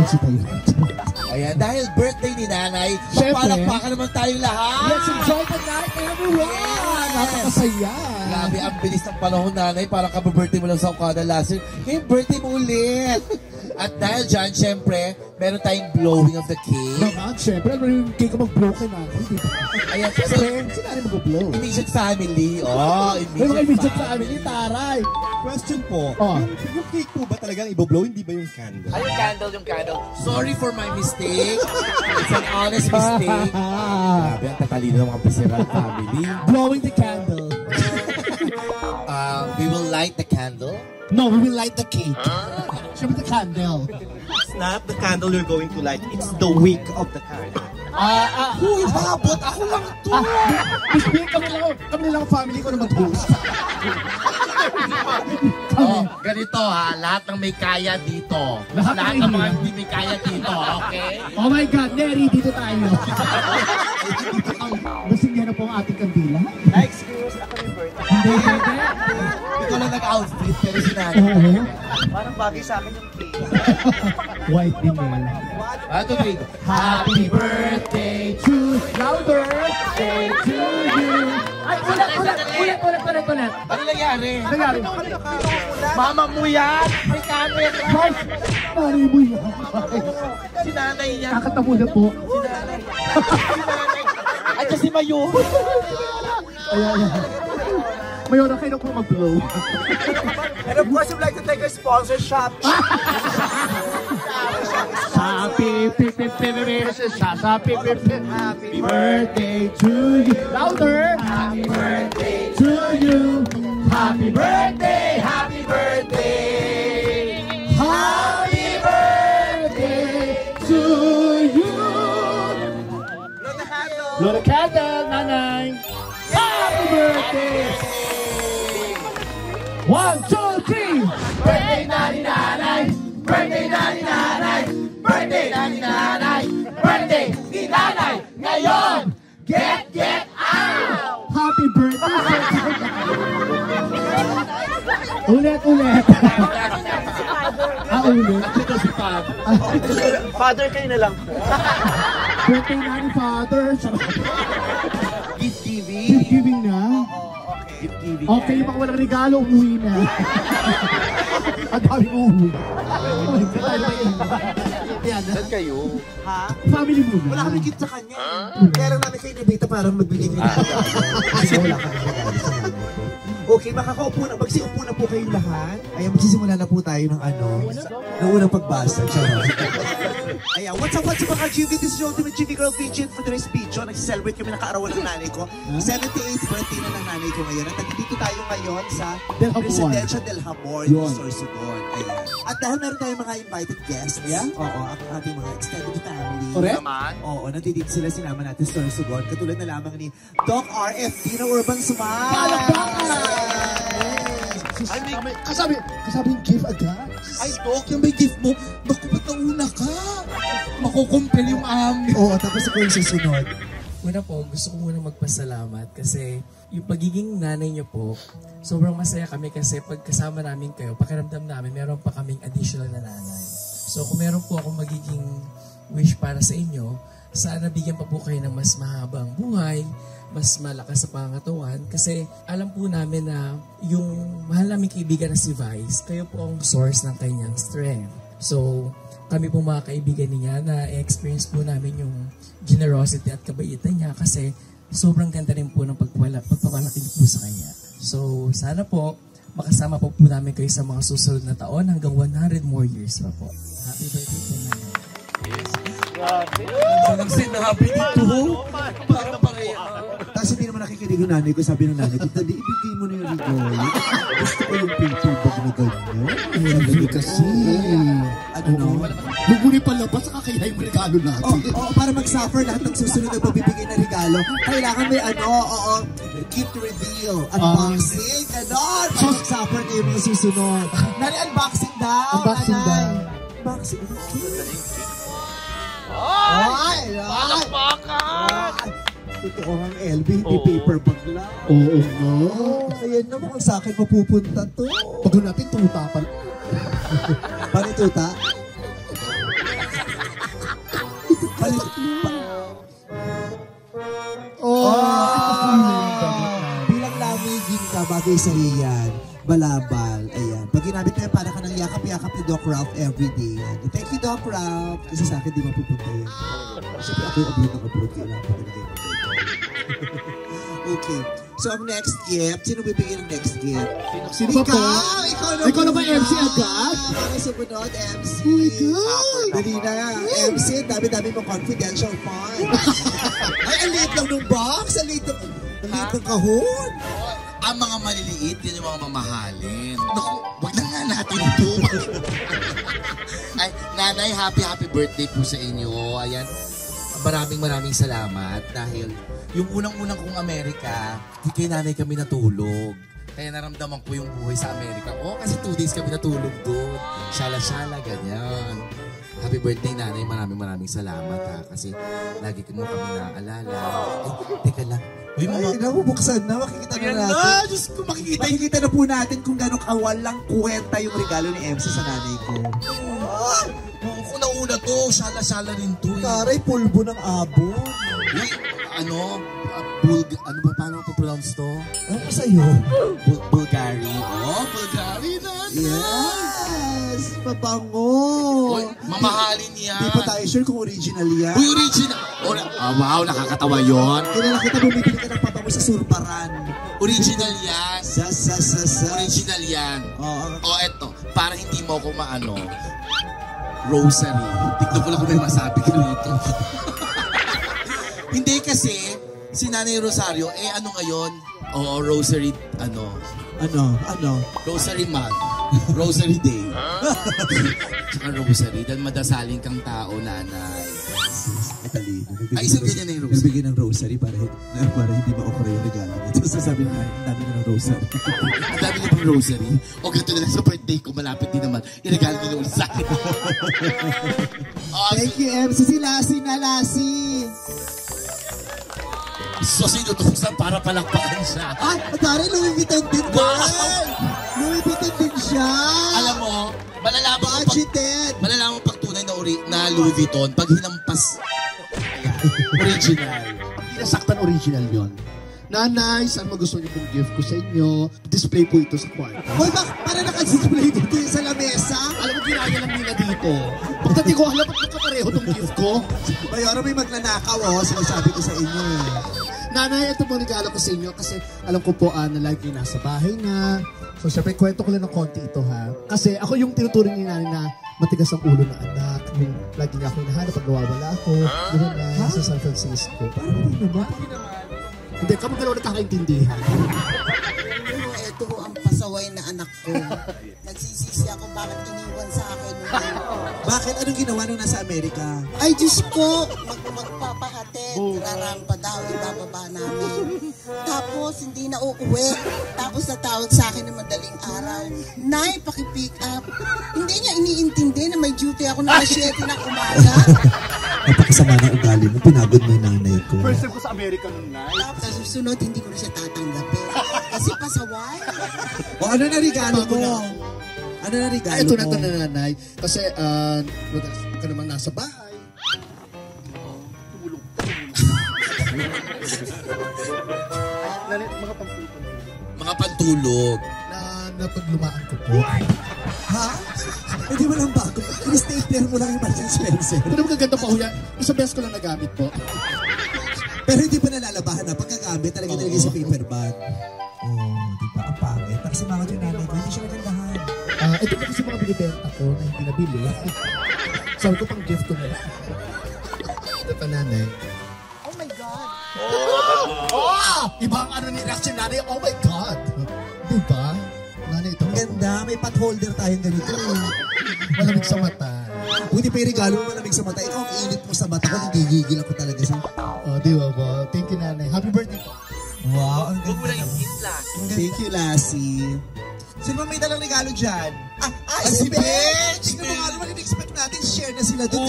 si tayo. Ayan, dahil birthday ni nanay, magpalakpakan naman tayong lahat. Let's enjoy the night, everyone! Yes. Napakasaya. Grabe, ang bilis ng panahon, nanay. Parang kababirthday mo lang sa Okada last year. Ngayon, birthday mo ulit. At dahil dyan, syempre, meron tayong blowing of the cake. Naman, syempre, ano yung cake ko mag-blow kay natin, di ba? Ayan, Syempre, sinari mag-blow. immediate family. Oh, May mga immediate family, taray. Question po, yung cake po ba talagang i-blow, hindi ba yung candle? Ay, yung candle. Sorry for my mistake. It's an honest mistake. Grabe, ang tatalino ng mga Pisiral family. Blowing the candle. We will light the candle. No, we will light the cake. Syempre the candle. It's not the candle you're going to light, it's the wick of the candle. Uy, habot! Ako lang to! Kami lang family ko na mag-host. Ganito ha, lahat ng may kaya dito. Lahat ng mga hindi may kaya dito, okay? Oh my God, Neri, dito tayo. Lasing yan na po ang ating kandila. Na-excuse ako ni Bert. Hindi. Ikaw lang nag-outfit, pero sinanay. Parang bagay sa akin yung cake. White din mo. Ato, Greg. Happy birthday to louder birthday to you. Ay, ulit. Ano nangyari? Nangyari. Mama mo yan! May camera! Mari mo yan. Si nanay yan! Kakatamo na po. Ay, kasi Mayo! Ayan. Mayroon kayo na po mag-blow. And of course, we'd like to take a sponsorship. Happy birthday to you. Louder. Happy birthday to you. Happy birthday. Happy birthday. Happy birthday to you. Blow the candle, nanay. Happy birthday. 1, 2, 3. Birthday nanay. Birthday nanay. Birthday nanay. Birthday ni nanay. Ngayon, get out. Happy birthday. Ulit. Ulit. Ito si Pab. Father kayo na lang. Birthday na ni Father. Gift giving. Gift giving na. Gift giving. Okay, baka walang regalo, umuwi na. Ang daming umuwi. Saan kayo? Ha? Family muna. Wala kami gift sa kanya. Kaya lang namin kayo nabita para magbigay nila. Kasi wala kami regalo sa kanya. Okay, makakaupo na. Magsiupo na po kayong lahat. Ayan, magsisimula na po tayo ng ng unang pagbasa. Ayan, what's up mga GV? This is your ultimate GV Girl Fidget for today's video. Nagsiselebrate kami ng kaarawan ng nanay ko. 78th birthday na ng nanay ko ngayon. At nandito tayo ngayon sa Residencia del Hamor, yung Sorsogon. Ayan. At dahil meron tayong mga invited guests. Oo, ang ating mga extended family. Correct? Oo, nandito sila, sinama natin sa Sorsogon. Katulad na lamang ni Doc RFD na Urban Smile. Kasabi yung gift agad. Ay, Doc, yung may gift mo, naku, ba't nauna ka? Makukumpel yung amin. Oo, tapos ako yung susunod. Una po, gusto ko muna magpasalamat kasi yung pagiging nanay niyo po, sobrang masaya kami kasi pagkasama namin kayo, pakiramdam namin, meron pa kaming additional na nanay. So kung meron po akong magiging wish para sa inyo, sana bigyan pa po kayo ng mas mahabang buhay, mas malakas sa pangatawan kasi alam po namin na yung mahal naming kaibigan na si Vice, kayo po ang source ng kanyang strength. So, kami po mga kaibigan niya na experience po namin yung generosity at kabaitan niya kasi sobrang ganda rin po ng pagpapalaki niyo po sa kanya. So, sana po makasama po namin kayo sa mga susunod na taon hanggang 100 more years pa po. Happy birthday po namin. Yes. Walang sinabi dito. Parang pareha. Tapos hindi naman nakikinig yung nanay ko. Sabi ng nanay ko, Dali, ibigay mo na yung regalo. Gusto ko yung paper bag na ganyan. Hindi kasi. Ano no? Nung muli palabas, kakayahin yung regalo natin. Oo, para mag-suffer lahat ng susunod na mabibigay na regalo. Kailangan may gift reveal. Unboxing. Ganon. Para mag-suffer kayo mga susunod. Nani, unboxing daw. Unboxing daw. Unboxing. Ay! Palakpakan! Totoo ang LB, hindi paper bag lang. Oo nga. Ayan na, mukhang sa akin mapupunta to. Pag natin tuta pa. Paano tuta? bagay sa yan. Balabal. Ayan. Pag ginamit mo yan, para ka ng yakap-yakap ni Doc Ralph everyday. Yan. Thank you, Doc Ralph. Kasi sa akin, di mapupunta yan. Siyempre, ako yung abroad. Kailangan ko talaga yung Okay. So, ang next gift, sino bibigyan ng next gift? Sino ba po? Ikaw na ba MC agad? Ano sumunod, MC? Oh my God! Dali na. MC, dami-dami mong confidential fund. Ay, ang liit lang ng box. Ang liit ng kahon. Ang mga maliliit, yun yung mga mamahalin. Naku, wag na nga natin ito. Ay, nanay, happy birthday po sa inyo. Ayan, maraming salamat dahil yung unang-unang kong Amerika, kay nanay kami natulog. Kaya naramdaman ko yung buhay sa Amerika. Kasi 2 days kami natulog doon. Shala-shala, ganyan. Happy birthday, nanay. Maraming salamat, ha. Kasi lagi mo kami naaalala. Ay, teka lang. Uy, mama. Ay, nabubuksan na. Makikita na natin. Diyos ko, Makikita na po natin kung gano'ng kawalang kwenta yung regalo ni MC sa nanay ko. Kung nauna to, shala-shala rin to. Taray, pulbo ng abo. Uy, ano ba, paano ko pronounce to? Ano pa sa'yo? Bulgari. Bulgari na. Yes! Pabango! Uy, mamahalin yan. Di pa tayo sure kung original yan. Uy, original. Wow, nakakatawa yun. Kilala kita, bumibili ka ng pabango sa Surparan. Original yan. Sa. Original yan. Oo. Eto, para hindi mo ako maano, rosary. Tignan ko lang kung may masabi ka rito. Hindi kasi, si Nanay Rosario, ano ngayon? Rosary, Ano? Rosary month. Rosary day. Tsaka rosary. Dahil madasaling kang tao, nanay. Matalino. Ay, isang ganyan na yung rosary. Nagbigay ng rosary para hindi ma-offer yung regalo. Ito sasabi na, ang dami na ng rosary. Ang dami na pong rosary. O ganito na lang sa birthday ko, malapit din naman. Iregalo din naman sa akin. Thank you, MC. Si Lassie na, Lassie. So, sinutusan para palakpakan siya. Tari, Louis Vuitton din ba? Louis Vuitton din siya. Alam mo, malalaman mo pag tunay na Louis Vuitton pag hinampas. Original. Hindi nasaktan original yon. Nanay, saan mo gusto niyo pong gift ko sa inyo? Display po ito sa kwarto. Hoy, para naka-display dito sa lamesa? Alam mo, ginaya lang nila dito. Pagdating ko, alam mo, nagkapareho tong gift ko. Mayroon may magnanakaw, sinasabi ko sa inyo. Nanay, ito po regalo ko sa inyo kasi alam ko po na lagi nasa bahay na. So, syempre, kwento ko lang ng konti ito, ha? Kasi ako yung tinuturing ni nanay na matigas ang ulo ng anak. Yung lagi niya ako hinahanap pag nawawala ako. Doon na sa San Francisco. Parang hindi naman. Hindi, kapag gano'n nakakaintindihan. Ito ang pasaway na anak ko. Nagsisisi ako bakit iniwan sa akin. Bakit? Anong ginawa nung nasa Amerika? Ay, Diyos ko! Magpapahatid. Rarampa daw, ibababa namin. Tapos, hindi na uuwi. Tapos, natawag sa akin ng madaling araw. Nay, pakipick up. Hindi niya iniintindi na may duty ako ng 7 ng umaga. Napakasama ng ugali mo. Pinagod mo yung nanay ko. First time ko sa America nung night. Tapos, sa susunod, hindi ko na siya tatanggapin. Kasi pasaway. O ano na regalo mo? Ano na regalo Ito mo? na ito na nanay. Kasi, ka naman nasa bahay. Tumulong. Mga pantulog. Na napaglumaan ko po. Ha? Hindi mo lang bago. Ini-stapler mo lang yung Marks & Spencer. Pero magaganda pa ho yan. Isang beses ko lang nagamit po. Pero hindi pa nalalabahan na. Pagkagamit talaga sa paper bag. Di ba? Ang pangit. Nakasimangot yung nanay ko. Hindi siya nagandahan. Ito po kasi mga binibenta ko na hindi nabili. Sabi ko pang gift ko na lang. Ito pa nanay. Oh my God. Iba ang ano ni reaction nanay. Oh my God! Diba? Nanay, ito Ang ganda. May pot holder tayong ganito. malamig sa mata. Buti pa yung regalo mo malamig sa mata. Ikaw ang init mo sa mata ko. Nagigigil ako talaga sa... Oh, di ba po? Thank you, nanay. Happy birthday po. Wow, ang Huwag mo lang ganda. yung isla. Thank you, Lassie. Sino ba may dalang regalo dyan? Si Bench! Tingnan mo nga naman, in-expect natin, share na sila doon.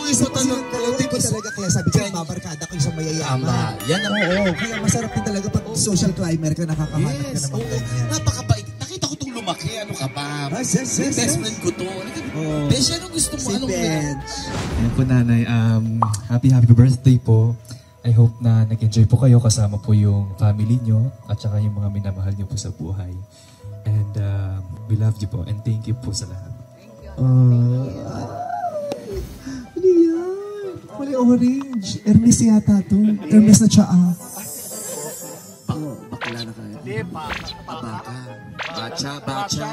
Isa talaga. Hindi ko talaga, kaya sabi ko, mabarkada ko yung sa mayayaman. Tama. Yan ang Kaya masarap din talaga pag social climber ka, nakakahanap ka ng mga ganyan. Napakabait. Nakita ko itong lumaki. Ano ka ba? Yes. Best friend ko to. Besh, anong gusto mo? Si Anong Bench. Ayan po nanay, happy birthday po. I hope na nag-enjoy po kayo kasama po yung family nyo at saka yung mga minamahal nyo po sa buhay. And we love you po and thank you po sa lahat. Ano yan? Kulay orange. Hermes yata to. Hermes na tsaa. Bakla na kayo. Baka. Bacha.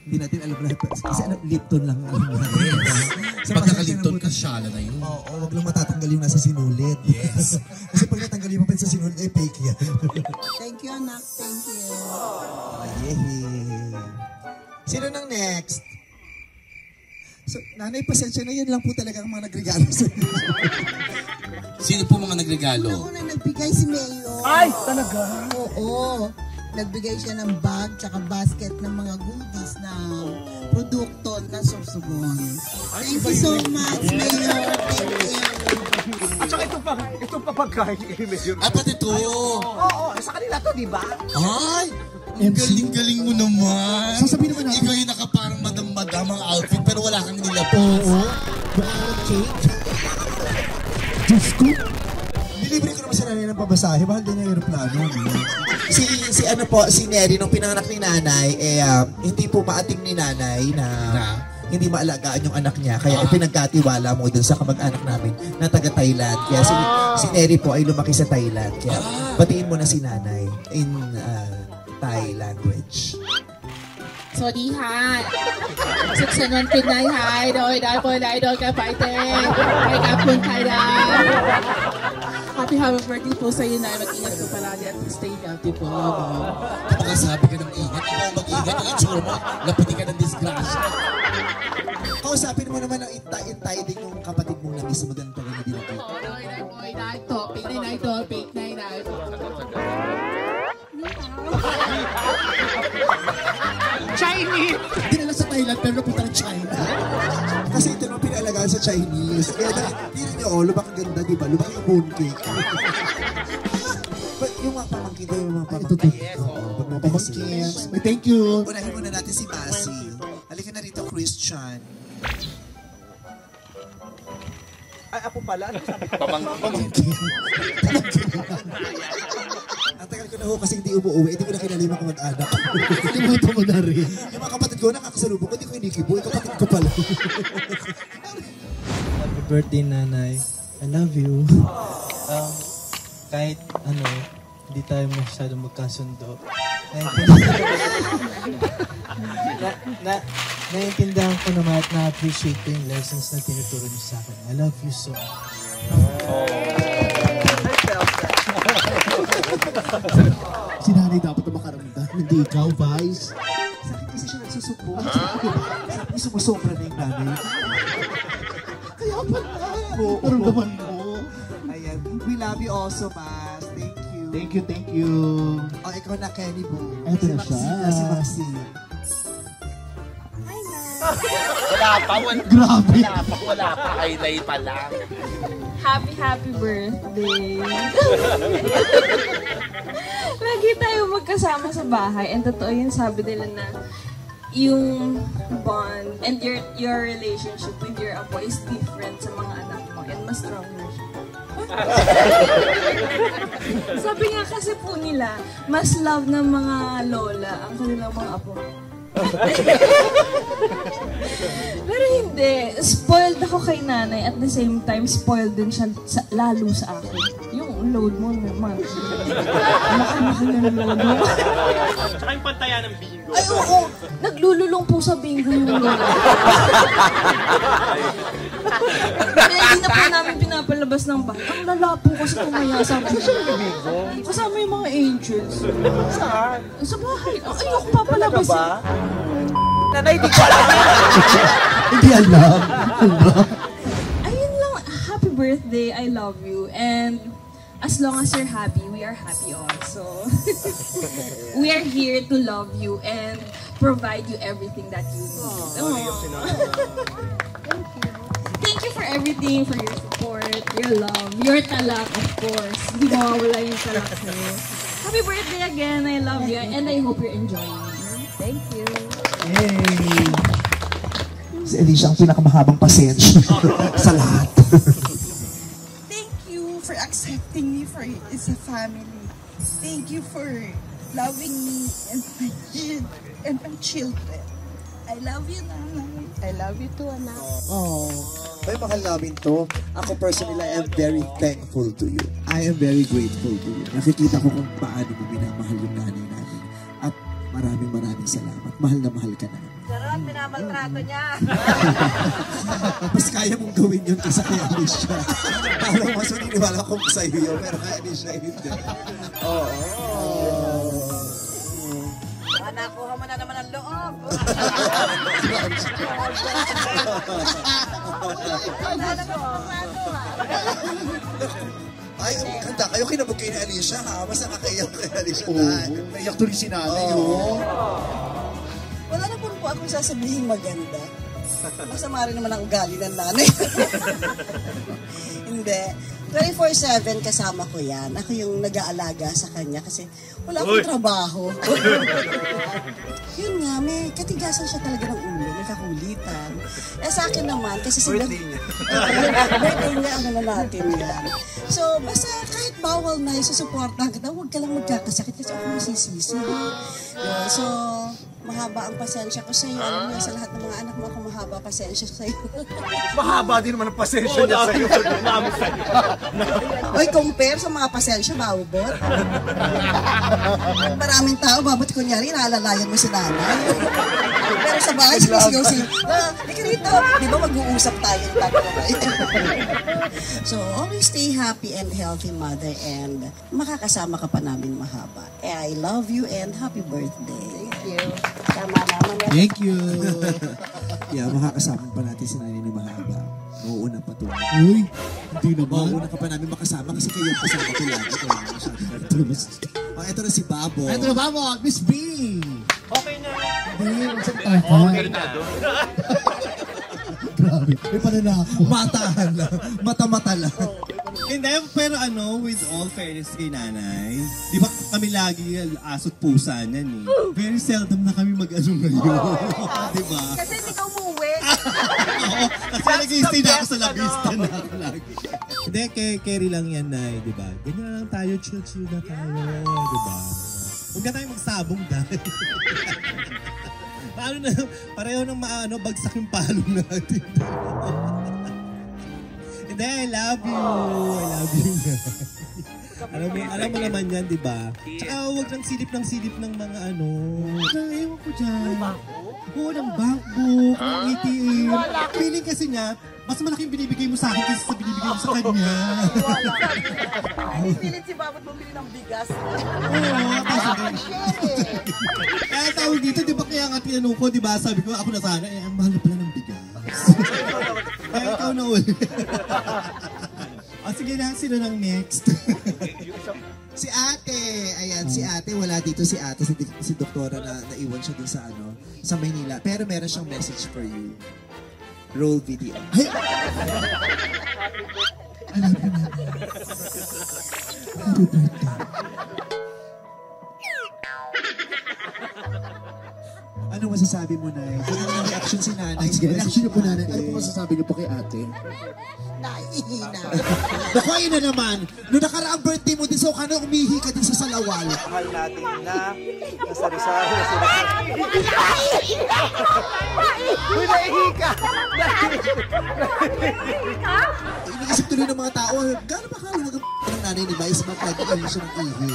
Hindi natin alam lahat. Kasi Lipton lang alam mo natin. Pagkaka-Lipton ka, syala na yun. Oo, wag lang matatanggal yung nasa sinulit. Yes. Kasi pag natanggal yung sa sinulit, ay fake yan. Thank you, anak. Thank you. Yehey. Sino nang next? So, nanay, pasensya na yan lang po talaga ang mga nagregalo sa inyo. Sino po mga nagregalo? Una nagbigay si Mayo. Ay, talaga? Oo. Nagbigay siya ng bag tsaka basket ng mga goodies na produkto na Sorsogon. Thank you so much, Mayor. Thank you. At saka ito pa pagkain ni Mayor. Ay, pati to. Oo, sa kanila to, di ba? Ay, ang galing-galing mo naman. Sasabihin naman natin. Ikaw yung nakaparang madam-madam ang outfit pero wala kang nilabas. Oo. Baka ng cake. Diyos ko. Dilibre ko naman si nanay ng pabasahe. Mahal din yung aeroplano. Si ano po, si Neri, nung pinanganak ni nanay, hindi po maating ni nanay na hindi maalagaan yung anak niya. Kaya pinagkatiwala mo dun sa kamag-anak namin na taga Thailand. Kaya si Neri po ay lumaki sa Thailand. Kaya batiin mo na si nanay in Thai language. สวัสดีค่ะสุขสันต์วันปีใหม่ไทยโดยได้โปรยได้โดยการไปเต้ไปกับคุณไทยได้ Happy birthday po sa iyo na mag-ingat ka palagi at stay healthy po. Kapag sabi ka ng ingat, ikaw mag-ingat, yung itsura mo, lapitin ka ng disgrasya. Kausapin mo naman ang intay din yung kapatid mong nabis mo ganito rin na dinapit. Topic na Chinese! Dinala sa Thailand pero napunta ng China. Kasi ito naman pinalagaan sa Chinese. Kaya hindi niyo, lubak ang ganda, di ba? Lubak yung mooncake. Yung mga pamangkin ko, yung mga pamangkin. Pag mga pamangkin. Thank you. Unahin muna natin si Basi. Halika na rito, Christian. Ay, apo pala. Ano sabi ko? Pamangkin. Ang tagal ko na ho kasi hindi umuwi. Hindi ko na kilala yung mga mag-anak. Limuto mo na rin. Yung mga kapatid ko, nakakasalubong ko. Hindi ko inikibo. Yung kapatid ko pala. Happy birthday, Nanay. I love you. Kahit ano, hindi tayo masyadong magkasundo. Naiintindihan ko naman at na-appreciate ko yung lessons na tinuturo niyo sa akin. I love you so much. Si nanay dapat na makaramdam. Hindi ikaw, Vice. Sa akin kasi siya nagsusubo. Sabi niya sumusobra na yung nanay. Kaya pala. Naramdaman mo. Ayan. We love you also, Bas. Thank you. Thank you. O, ikaw na, Kenny Boo. Eto na siya. Si Maxine. Grabe. Wala pa. Highlight pa lang. Happy birthday. Lagi tayo magkasama sa bahay and totoo yun sabi nila na yung bond and your relationship with your apo is different sa mga anak mo and mas stronger siya. Sabi nga kasi po nila, mas love ng mga lola ang kanilang mga apo. Pero hindi. Spoiled ako kay nanay at the same time, spoiled din siya lalo sa akin. Yung load mo naman. Laki na ng load mo. Tsaka yung pantayan ng bingo. Ay, oo. Naglululong po sa bingo yung lola. Kaya hindi na po namin pinapalabas ng bahay. Ang lala po kasi tumaya sa bingo. Kasama yung mga angels. Saan? Sa bahay. Ayoko papalabas. Nanay, di ko alam. Hindi alam. Ayun lang. Happy birthday. I love you. And as long as you're happy, we are happy also. We are here to love you and provide you everything that you need. Thank you for everything, for your support, your love, your talak, of course. Hindi mawawala yung talak sa'yo. Happy birthday again. I love you and I hope you're enjoying. Thank you. Yay! Si Alicia ang pinakamahabang pasensya sa lahat. Thank you for accepting is a family. Thank you for loving me and my kid and my children. I love you, Nanay. I love you too, anak. Oh, may mahal namin to. Ako personally, I am very thankful to you. I am very grateful to you. Nakikita ko kung paano mo minamahal yung nanay namin. At maraming salamat. Mahal na mahal ka namin. Sarap, minamaltrato niya. Mas kaya mong gawin yun kasi kay Alicia. Parang mas maniniwala kong sa'yo yun, pero kay Alicia hindi. Nakuha mo na naman ang loob. Ay, kanta kayo, kinabog kayo ni Alicia, ha? Mas nakakaiyak kay Alicia. Naiyak to rin si nanay, Wala na po akong sasabihin maganda. Masama rin naman ang ugali ng nanay. Hindi. 24/7 kasama ko yan. Ako yung nag-aalaga sa kanya kasi wala akong trabaho. Yun nga, may katigasan siya talaga ng ulo, may kakulitan. Sa akin naman, kasi sa birthday niya. Birthday niya, ano na natin yan. So, basta kahit bawal na yung susuportahan kita, huwag ka lang magkakasakit kasi ako masisisi. Yun, so, mahaba ang pasensya ko sa'yo. Alam mo, sa lahat ng mga anak mo ako mahaba pasensya sa'yo. Mahaba din naman ang pasensya niya sa'yo. Oy, compare sa mga pasensya, bawbot. Maraming tao, babot kunyari, naalalayan mo si nanay. Pero sa bahay, sigaw-sigaw. Ika rito, di ba mag-uusap tayo ng tatlo? So, always stay happy and healthy, mother, and makakasama ka pa namin mahaba. I love you and happy birthday. Thank you. Tama naman. Thank you. Yeah, makakasama pa natin si Nanay ni Mahaba. Mauuna pa to. Uy, hindi naman. Mauuna ka pa namin makasama kasi kayo yung kasama ko lagi. Ito na si Babo. Ito na Babo, Miss B. Okay na. Okay na. Grabe, may pananako. Mata-mata lang. Hindi, pero with all fairness kay nanay, di ba kami lagi aso't pusa nan eh. Very seldom na kami mag-ano ngayon. Di ba? Kasi hindi ka umuwi. Oo, kasi nag-i-stay na ako sa labista na ako lagi. Hindi, carry lang yan, Nay, di ba? Ganyan lang tayo, chill na tayo, di ba? Huwag na tayo magsabong dahil. Paano na, pareho ng bagsak yung palong natin. Hindi, I love you. I love you. Alam mo naman yan, di ba? Tsaka huwag ng silip ng mga ewan ko dyan. Oo, ng bankbook, ng ATM. Feeling kasi niya, mas malaking binibigay mo sa akin kasi sa binibigay mo sa kanya. Pilit si Babot bumili ng bigas. Oo, kaya tawag dito, di ba kaya nga tinanong ko, di ba? Sabi ko, ako na sana, ang mahal na pala ng bigas. Kaya ikaw na ulit. Sige na, sino ng next? Si ate, ayan, si ate, wala dito si ate, si doktora na naiwan siya dun sa Maynila. Pero meron siyang message for you. Roll video. Ay! Alam ko na. Happy birthday. Ano masasabi mo, Nay? Ano yung reaction si Nanay? Sige, reaction niyo po nanay. Ano po masasabi niyo po kay ate? Naihina. Naku, ayun na naman. Noong nakaraang birthday mo din, so ka na umihi ka din sa salawal. Mahal natin na nasari-sari na sila. Iniisip tuloy ng mga tao, gano'n ba kala ng nanay ni Vice mag-ihi siya ng ihi?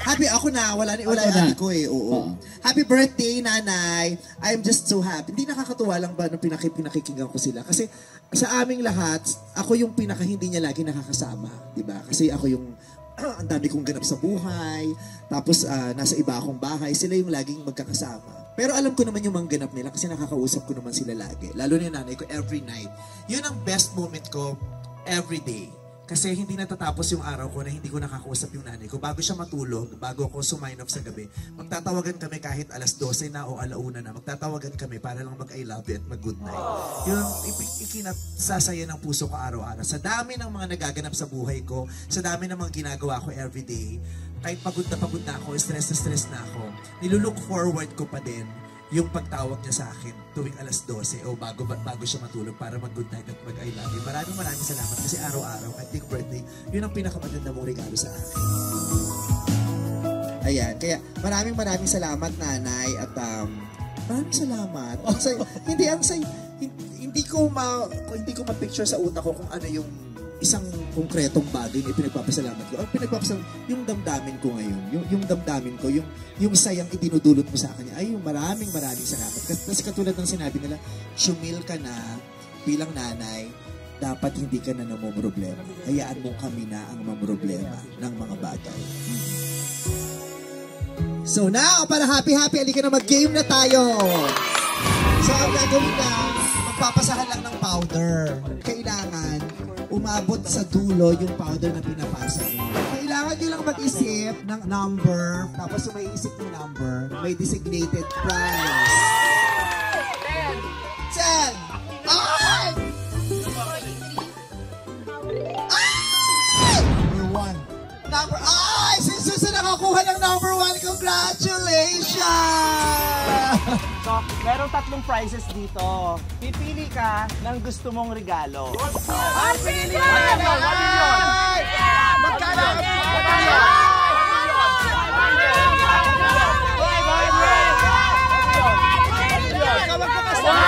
Happy ako na, wala yung ko eh, oo. Happy birthday, nanay. I'm just so happy. Hindi nakakatuwa lang ba nung pinakikinggan ko sila? Kasi sa aming lahat, ako yung hindi niya lagi nakakasama. Diba? Kasi ako yung, ang dami kong ganap sa buhay. Tapos nasa iba akong bahay. Sila yung laging magkakasama. Pero alam ko naman yung mga ganap nila kasi nakakausap ko naman sila lagi. Lalo na yung nanay ko every night. Yun ang best moment ko every day. Kasi hindi natatapos yung araw ko na hindi ko nakakausap yung nanay ko. Bago siya matulog, bago ako sumain off sa gabi, magtatawagan kami kahit alas 12 na o alauna na. Magtatawagan kami para lang mag-I love you at mag-good night. Yun, ikinasasaya ng puso ko araw-araw. Sa dami ng mga nagaganap sa buhay ko, sa dami ng mga ginagawa ko everyday, kahit pagod na ako, stress na ako, nilulook forward ko pa din yung pagtawag niya sa akin tuwing alas 12 o bago siya matulog para mag-good night at mag-I love you. Maraming salamat kasi araw-araw kahit di ko birthday, yun ang pinakamaganda mong regalo sa akin. Ayan, kaya maraming salamat nanay at maraming salamat. Hindi ko ma-picture sa utak ko kung ano yung isang konkretong bagay na pinagpapasalamat ko. Ang pinagpapasalamat, yung damdamin ko ngayon, yung damdamin ko, yung sayang idinudulot mo sa akin, ay yung maraming salamat. Kasi katulad ng sinabi nila, sumil ka na bilang nanay, dapat hindi ka na namumroblema. Hayaan mo kami na ang mamroblema ng mga bagay. So now, para happy, halika na mag-game na tayo. So ang gagawin na, magpapasahan lang ng powder. Kailangan umabot sa dulo yung powder na pinapasa nyo. Kailangan nyo lang mag-isip ng number, tapos may isip ng number, may designated prize. 10! Ay! Number 1. Ay! Si Susan nakakuha ng number 1. Congratulations! So, merong 3 prizes dito. Pipili ka ng gusto mong regalo. Ang pinili mo! 1 million! Magkano? Ikaw magpapasalamat!